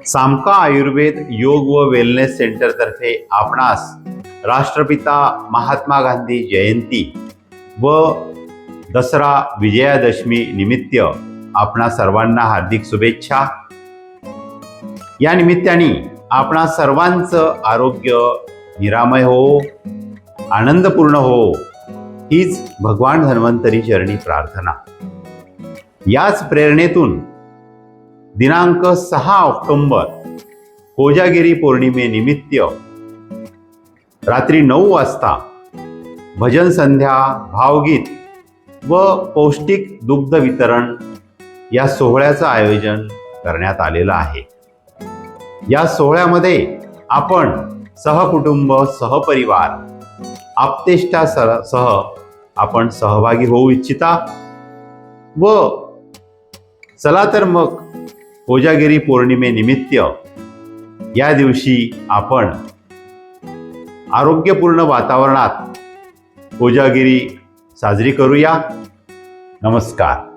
सामका आयुर्वेद योग व wellness centre तर्फे आपणास राष्ट्रपिता महात्मा गांधी जयंती व दसरा विजयादशमी निमित्त आपणा सर्वांना हार्दिक शुभेच्छा। या निमित्ताने आपणा सर्वांचं आरोग्य निरामय हो, आनंदपूर्ण हो, हीच भगवान धन्वंतरी चरणी प्रार्थना। याच प्रेरणेतून दिनांक 6 ऑक्टोबर कोजागिरी पौर्णिमेनिमित्त रात्री 9 वाजता भजन संध्या, भावगीत व पौष्टिक दुग्ध वितरण या सोहळ्याचं आयोजन करण्यात आलेलं आहे। या सोहळ्यामध्ये आपण सहकुटुंब, सहपरिवार, आप्तेष्टासह आपण सहभागी होऊ इच्छिता व चला तर मग कोजागिरी पौर्णिमेनिमित्त या दिवशी आपण आरोग्यपूर्ण वातावरणात कोजागिरी साजरी करूया। नमस्कार।